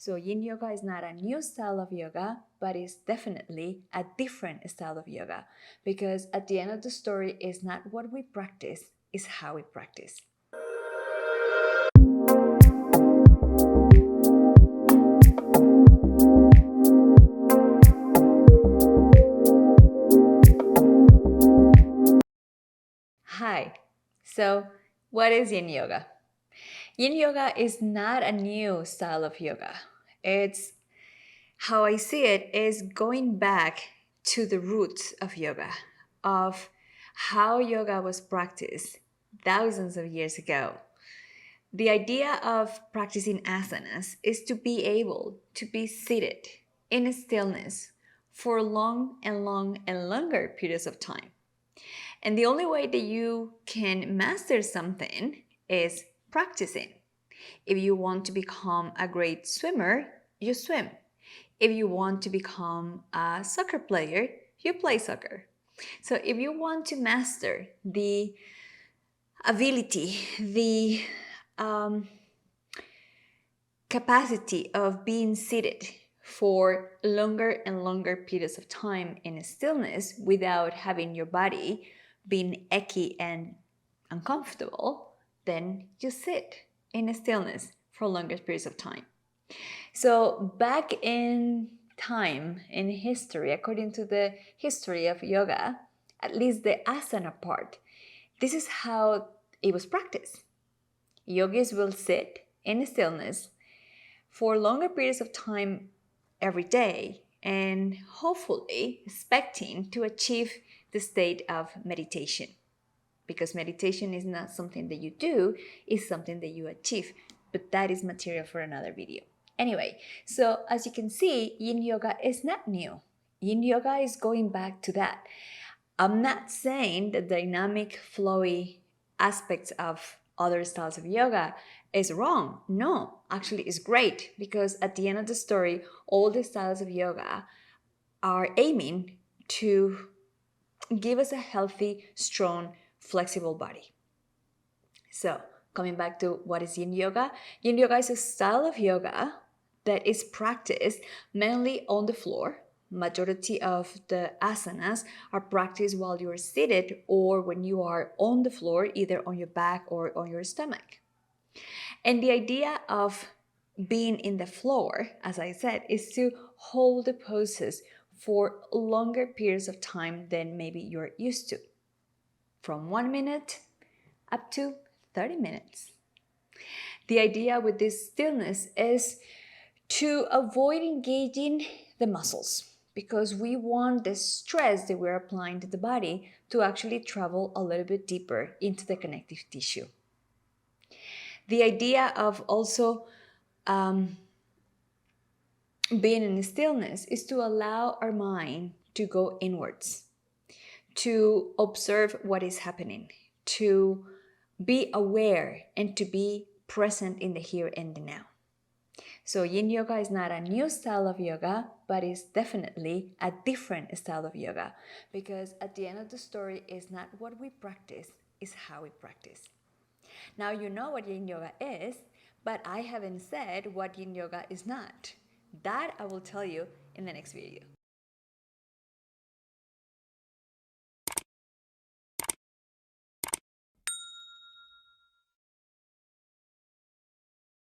So Yin Yoga is not a new style of yoga, but it's definitely a different style of yoga, because at the end of the story is not what we practice, it's how we practice. Hi, so what is Yin Yoga? Yin Yoga is not a new style of yoga. It's how I see it is going back to the roots of yoga, of how yoga was practiced thousands of years ago. The idea of practicing asanas is to be able to be seated in stillness for long and longer periods of time. And the only way that you can master something is practicing. If you want to become a great swimmer, you swim. If you want to become a soccer player, you play soccer. So if you want to master the ability, the capacity of being seated for longer and longer periods of time in stillness without having your body being achy and uncomfortable, then you sit in stillness for longer periods of time. So back in time, in history, according to the history of yoga, at least the asana part, this is how it was practiced. Yogis will sit in stillness for longer periods of time every day and hopefully expecting to achieve the state of meditation. Because meditation is not something that you do, it's something that you achieve. But that is material for another video. Anyway, so as you can see, Yin Yoga is not new. Yin Yoga is going back to that. I'm not saying the dynamic, flowy aspects of other styles of yoga is wrong. No, actually it's great, because at the end of the story, all the styles of yoga are aiming to give us a healthy, strong, flexible body. So coming back to what is Yin Yoga? Yin Yoga is a style of yoga that is practiced mainly on the floor. Majority of the asanas are practiced while you are seated or when you are on the floor, either on your back or on your stomach. And the idea of being in the floor, as I said, is to hold the poses for longer periods of time than maybe you're used to. From 1 minute up to 30 minutes. The idea with this stillness is to avoid engaging the muscles, because we want the stress that we're applying to the body to actually travel a little bit deeper into the connective tissue. The idea of also being in stillness is to allow our mind to go inwards, to observe what is happening, to be aware and to be present in the here and the now. So Yin Yoga is not a new style of yoga, but it's definitely a different style of yoga, because at the end of the story is not what we practice, it's how we practice. Now you know what Yin Yoga is, but I haven't said what Yin Yoga is not. That I will tell you in the next video.